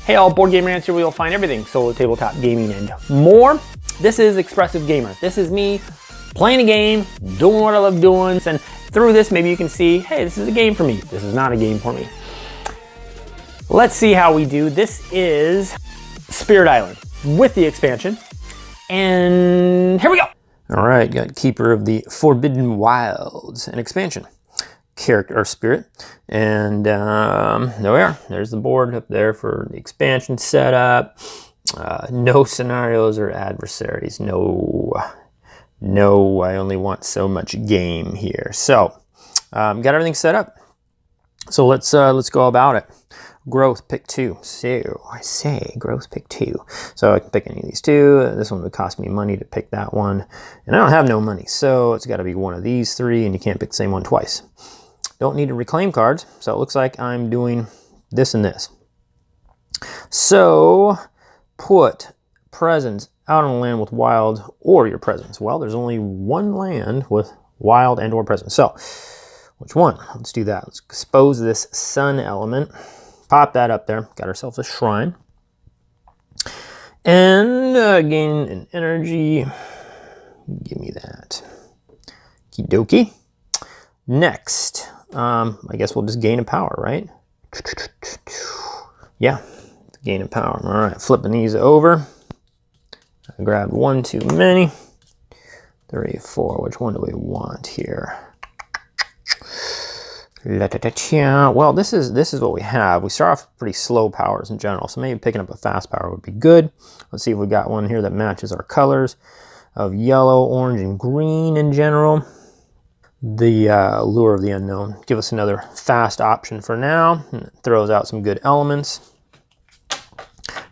Hey all, boardgamerants here where you'll find everything solo tabletop gaming and more. This is Expressive Gamer. This is me playing a game, doing what I love doing, and through this maybe you can see, hey, this is a game for me. This is not a game for me. Let's see how we do. This is Spirit Island with the expansion, and here we go. All right, got Keeper of the Forbidden Wilds, an expansion. Character or spirit, and there we are. There's the board up there for the expansion setup. No scenarios or adversaries. No, I only want so much game here. So got everything set up. So let's go about it. Growth, pick 2. So I say growth, pick 2. So I can pick any of these 2. This one would cost me money to pick that one, and I don't have no money, so it's got to be one of these 3, and you can't pick the same one twice. Don't need to reclaim cards, so it looks like I'm doing this and this. So put presence out on a land with wild or your presence. Well, there's only one land with wild and or presence. So which one? Let's do that. Let's expose this sun element. Pop that up there. Got ourselves a shrine. And gain an energy. Give me that. Okie dokie. Next. I guess we'll just gain a power, right? Yeah, gain a power. All right, flipping these over. I grabbed 1 too many. 3, 4. Which one do we want here? Well, this is what we have. We start off with pretty slow powers in general, so maybe picking up a fast power would be good. Let's see if we got one here that matches our colors of yellow, orange, and green in general. The Lure of the Unknown. Give us another fast option for now. And it throws out some good elements.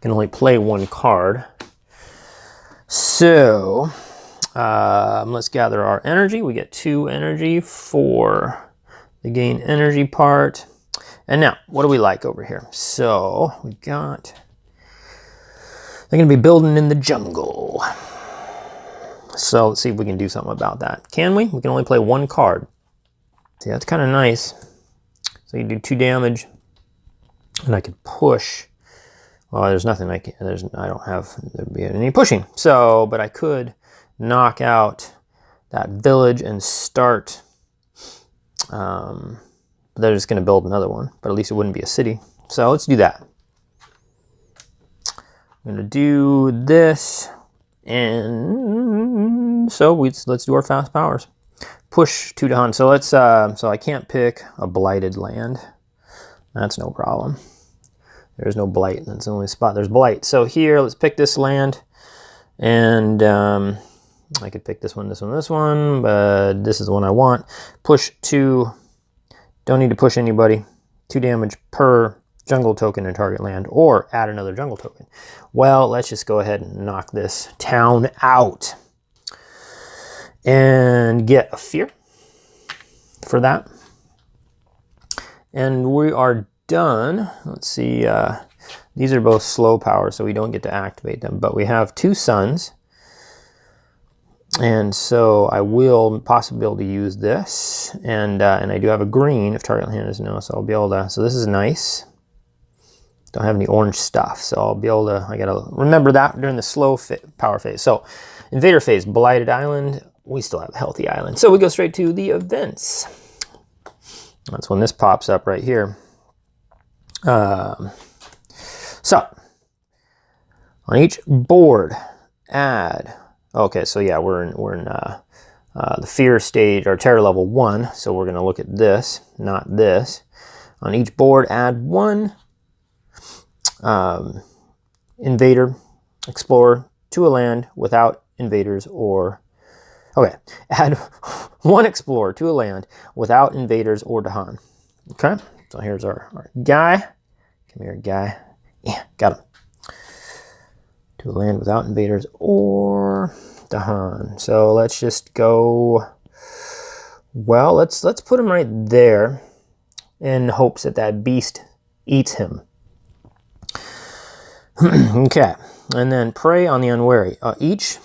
Can only play 1 card. So let's gather our energy. We get 2 energy for the gain energy part. And now, what do we like over here? So we got, they're going to be building in the jungle. So let's see if we can do something about that. Can we? We can only play 1 card. See, that's kind of nice. So you do 2 damage, and I could push. Well, there's nothing I can. I don't have there'd be any pushing. So, but I could knock out that village and start. They're just going to build another one, but at least it wouldn't be a city. So let's do that. I'm going to do this. And so let's do our fast powers. Push 2 Dahan. So let's so I can't pick a blighted land. That's no problem. There's no blight. That's the only spot there's blight. So here, let's pick this land, and I could pick this one, this one, this one, but this is the one I want. Push 2. Don't need to push anybody. 2 damage per jungle token in target land, or add another jungle token. Well, let's just go ahead and knock this town out and get a fear for that. And we are done. Let's see, these are both slow power, so we don't get to activate them, but we have 2 suns. And so I will possibly be able to use this, and I do have a green if target land is no, so I'll be able to, so this is nice. Don't have any orange stuff, so I'll be able to, I gotta remember that during the slow power phase. So, Invader phase, Blighted Island. We still have a Healthy Island. So we go straight to the events. That's when this pops up right here. So, on each board, add, okay, so yeah, we're in the Fear stage, or Terror level 1, so we're gonna look at this, not this. On each board, add 1 invader, explorer to a land without invaders, or okay, add 1 explorer to a land without invaders or Dahan. Okay, so here's our guy. Come here, guy. Yeah, got him. To a land without invaders or Dahan. So let's just go. Well, let's put him right there in hopes that that beast eats him. Okay, and then prey on the unwary. Each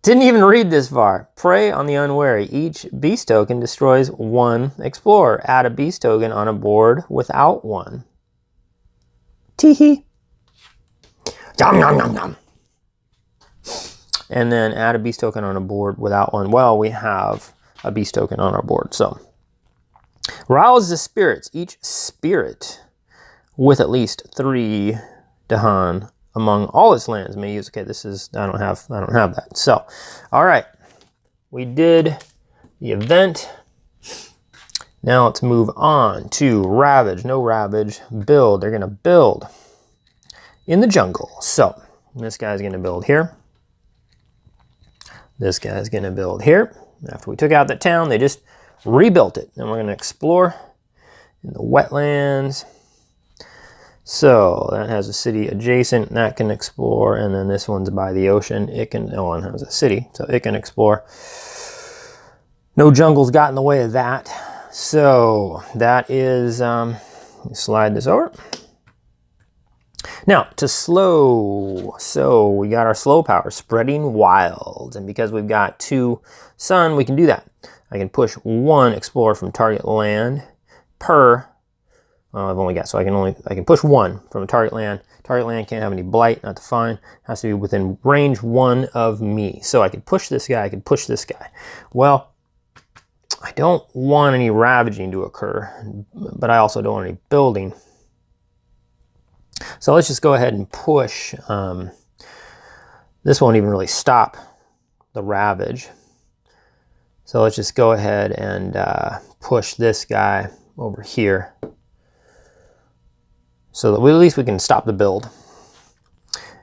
didn't even read this far. Prey on the unwary. Each beast token destroys 1 explorer. Add a beast token on a board without 1. Teehee. Yum, yum, yum, yum. And then add a beast token on a board without one. Well, we have a beast token on our board. So rouse the spirits. Each spirit with at least 3 Dahan among all its lands may use. Okay, this is I don't have that. So, all right, we did the event. Now let's move on to ravage. No ravage. Build. They're gonna build in the jungle. So this guy's gonna build here. This guy's gonna build here. After we took out the town, they just rebuilt it. And we're gonna explore in the wetlands. So that has a city adjacent, that can explore, and then this one's by the ocean. That one has a city, so it can explore. No jungles got in the way of that. So that is, slide this over. Now to slow, so we got our slow power, spreading wilds, and because we've got 2 sun, we can do that. I can push 1 explorer from target land per. I've only got, so I can push 1 from a target land. Target land can't have any blight, not defined. Has to be within range 1 of me. So I could push this guy, I could push this guy. Well, I don't want any ravaging to occur, but I also don't want any building. So let's just go ahead and push. This won't even really stop the ravage. So let's just go ahead and push this guy over here, so that at least we can stop the build.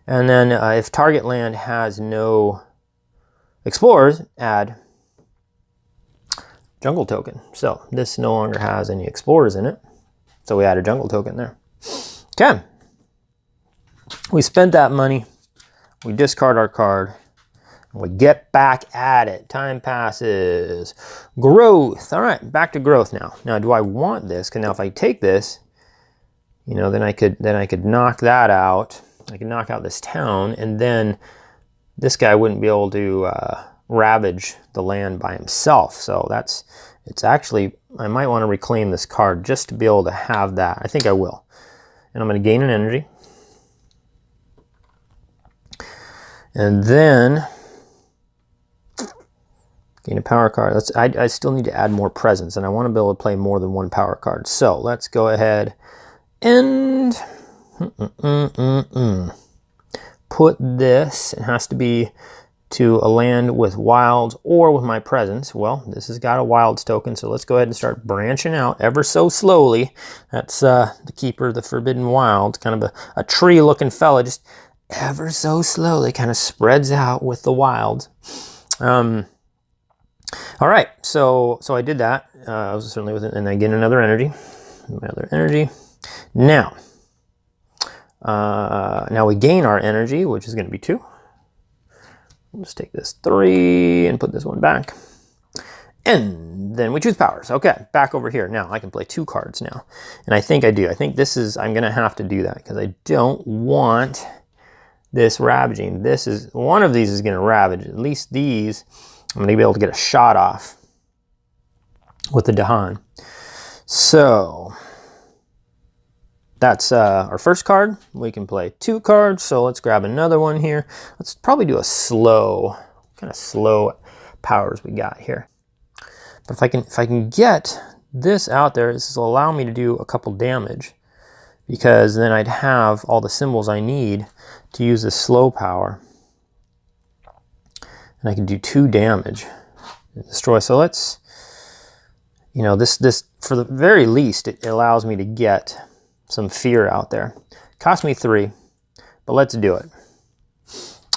And then if target land has no explorers, add jungle token. So this no longer has any explorers in it, so we add a jungle token there. Okay, we spent that money, we discard our card, and we get back at it. Time passes. Growth. All right, back to growth now. Now, do I want this? Because now if I take this, you know, then I could knock that out. I could knock out this town, and then this guy wouldn't be able to ravage the land by himself. So it's actually, I might want to reclaim this card just to be able to have that. I think I will. And I'm going to gain an energy. And then gain a power card. I still need to add more presence, and I want to be able to play more than 1 power card. So let's go ahead and put this, it has to be to a land with wilds or with my presence. Well, this has got a wilds token, so let's go ahead and start branching out ever so slowly. That's the keeper of the forbidden wilds, kind of a tree looking fella, just ever so slowly kind of spreads out with the wilds. All right, so I did that. I was certainly with it, and I get another energy. Now we gain our energy, which is going to be 2. Let's take this 3 and put this one back. And then we choose powers. Okay, back over here. Now I can play 2 cards now. And I think I do. I think this is, I'm going to have to do that because I don't want this ravaging. This is, one of these is going to ravage. At least these, I'm going to be able to get a shot off with the Dahan. So that's our first card. We can play 2 cards, so let's grab another one here. Let's probably do a slow, kind of slow powers we got here. But if I can get this out there, this will allow me to do a couple damage, because then I'd have all the symbols I need to use this slow power. And I can do 2 damage and destroy. So let's, you know, this for the very least, it allows me to get some fear out there. Cost me 3, but let's do it.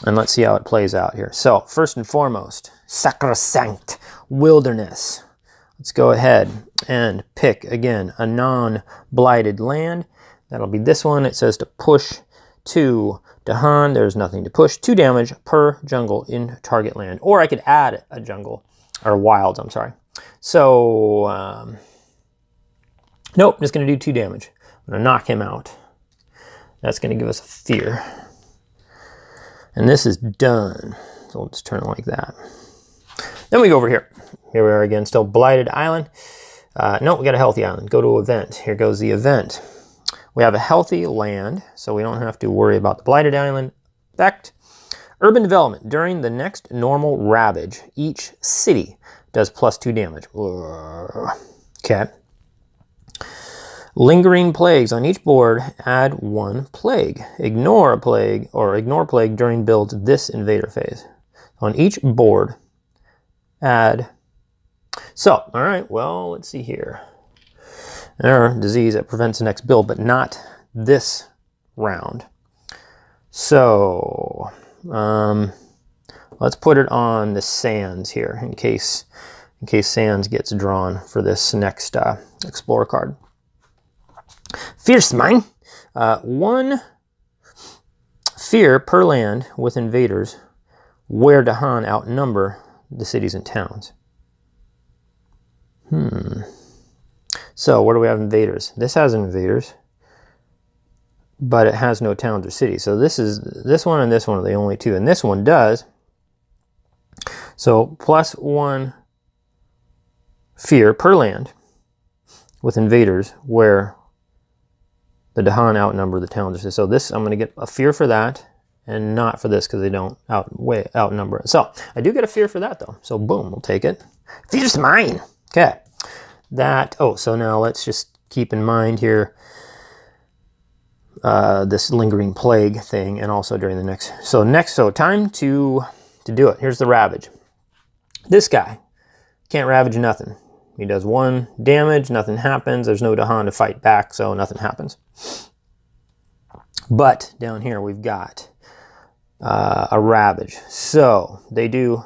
And let's see how it plays out here. So first and foremost, sacrosanct wilderness. Let's go ahead and pick again a non-blighted land. That'll be this one. It says to push 2 Dahan. There's nothing to push. 2 damage per jungle in target land. Or I could add a jungle, or wilds, I'm sorry. So, nope, just going to do 2 damage. I'm going to knock him out. That's going to give us a fear. And this is done. So we'll just turn it like that. Then we go over here. Here we are again, still blighted island. No, we got a healthy island. Go to event. Here goes the event. We have a healthy land, so we don't have to worry about the blighted island effect. Urban development. During the next normal ravage, each city does +2 damage. Okay. Lingering plagues. On each board, add 1 plague. Ignore plague during builds this invader phase. On each board, add... So, all right, well, let's see here. Disease that prevents the next build, but not this round. So, let's put it on the sands here in case sands gets drawn for this next explorer card. Fierce mine. 1 fear per land with invaders where Dahan outnumber the cities and towns. So where do we have invaders? This has invaders, but it has no towns or cities. So this one and this one are the only 2, and this one does. So +1 fear per land with invaders where the Dahan outnumber the towns. So this, I'm going to get a fear for that, and not for this because they don't outnumber it. So I do get a fear for that though. So boom, we'll take it. Fierce mine. Okay. So now let's just keep in mind here this lingering plague thing, and also during the next. So time to do it. Here's the ravage. This guy can't ravage nothing. He does 1 damage, nothing happens. There's no Dahan to fight back, so nothing happens. But down here we've got a ravage. So they do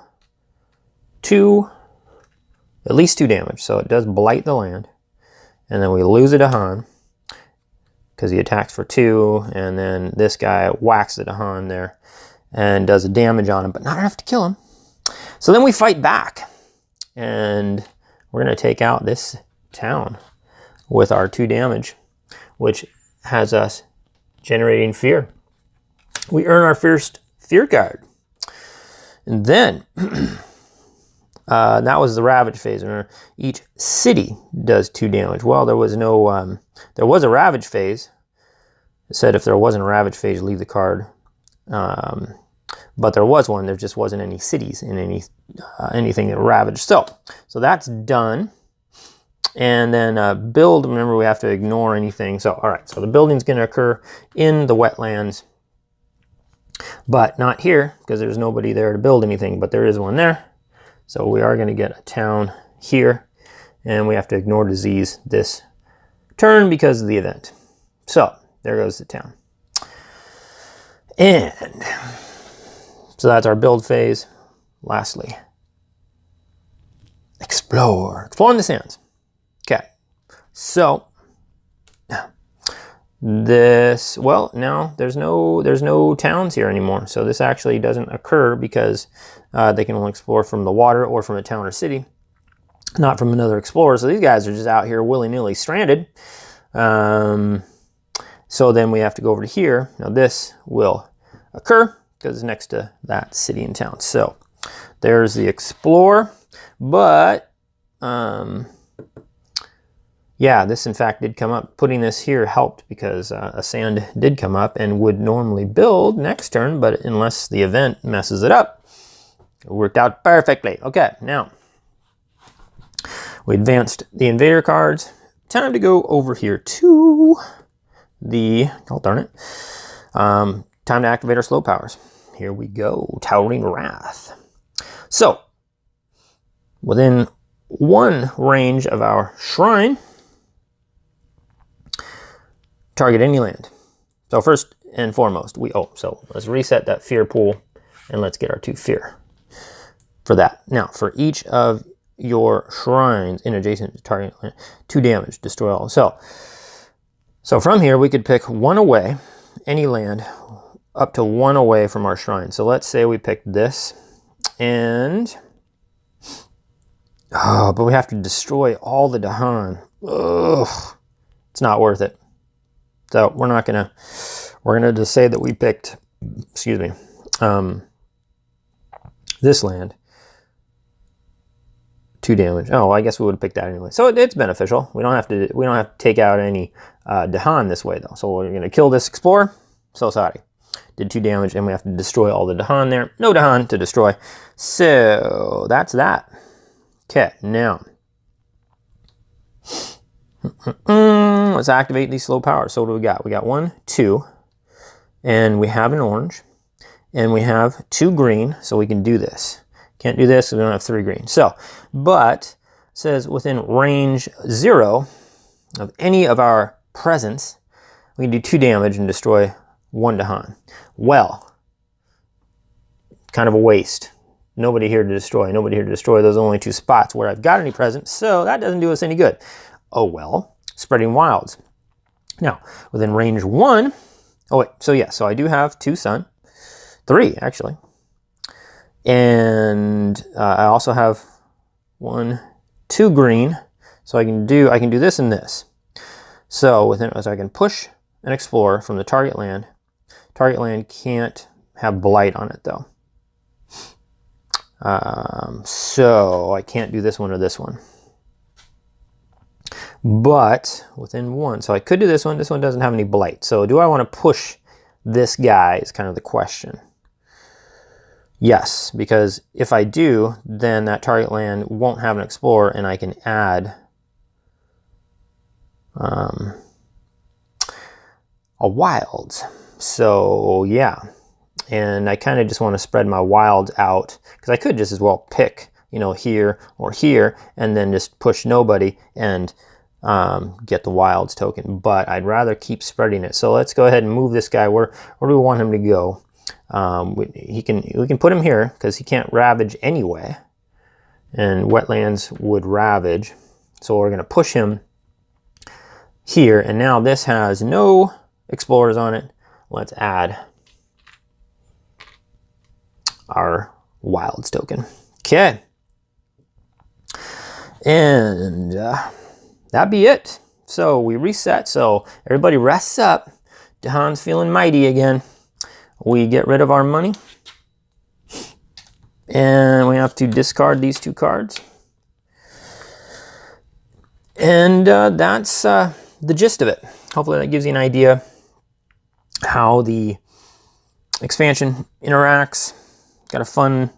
at least 2 damage. So it does blight the land. And then we lose a Dahan because he attacks for 2. And then this guy whacks the Dahan there and does a damage on him, but not enough to kill him. So then we fight back. And we're going to take out this town with our 2 damage, which has us generating fear. We earn our first fear card. And then, that was the ravage phase. Each city does 2 damage. Well, there was no, there was a ravage phase. It said if there wasn't a ravage phase, leave the card. But there was one. There just wasn't any cities in anything that ravaged. So that's done. And then build, remember we have to ignore anything. So, all right, so the building's going to occur in the wetlands, but not here because there's nobody there to build anything, but there is one there. So we are going to get a town here, and we have to ignore disease this turn because of the event. So there goes the town. And so that's our build phase. Lastly, exploring the sands. Okay, so this, well, now there's no towns here anymore. So this actually doesn't occur because they can only explore from the water or from a town or city, not from another explorer. So these guys are just out here willy-nilly stranded. So then we have to go over to here. Now this will occur because it's next to that city and town. So there's the explorer, but yeah, this in fact did come up. Putting this here helped because a sand did come up and would normally build next turn, but unless the event messes it up, it worked out perfectly. Okay, now we advanced the invader cards. Time to go over here to the, oh darn it, time to activate our slow powers. Here we go, Towering Wrath. So, within 1 range of our shrine, target any land. So first and foremost, so let's reset that fear pool and let's get our 2 fear for that. Now, for each of your shrines in adjacent to target land, 2 damage, destroy all. So from here, we could pick 1 away, any land, up to 1 away from our shrine. So let's say we picked this, and but we have to destroy all the Dahan. Ugh, it's not worth it. So we're gonna just say that we picked, excuse me, this land 2 damage. Oh, well, I guess we would have picked that anyway. So it's beneficial. We don't have to take out any Dahan this way though. So we're gonna kill this explorer. So sorry. Did 2 damage, and we have to destroy all the Dahan there. No Dahan to destroy. So that's that. Okay, now let's activate these slow powers. So what do we got? We got 1, 2, and we have an orange, and we have 2 green, so we can do this. Can't do this, so we don't have 3 green. So, but it says within range 0 of any of our presents, we can do 2 damage and destroy 1 Dahan. Well, kind of a waste. Nobody here to destroy. Nobody here to destroy. Those are only 2 spots where I've got any presents, so that doesn't do us any good. Oh well. Spreading wilds. Now, within range 1, oh wait, so yeah, so I do have 2 sun. 3, actually. And I also have 1, 2 green. So I can do this and this. So I can push an explorer from the target land. Target land can't have blight on it though. So I can't do this one or this one. But within 1, so I could do this one. This one doesn't have any blight. So do I want to push this guy is kind of the question. Yes, because if I do, then that target land won't have an explorer, and I can add a wilds. So yeah, and I kind of just want to spread my wilds out, because I could just as well pick, you know, here or here, and then just push nobody and get the wilds token. But I'd rather keep spreading it. So let's go ahead and move this guy. Where do we want him to go? We can put him here because he can't ravage anyway, and wetlands would ravage. So we're going to push him here, and now this has no explorers on it. Let's add our wilds token. Okay, and that'd be it. So we reset. So everybody rests up. Dahan's feeling mighty again. We get rid of our money, and we have to discard these 2 cards. And that's the gist of it. Hopefully that gives you an idea how the expansion interacts. Got a fun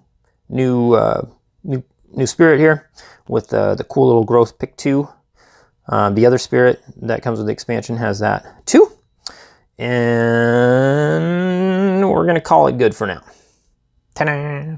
new spirit here with the cool little growth pick 2. The other spirit that comes with the expansion has that too. And we're going to call it good for now. Ta-da!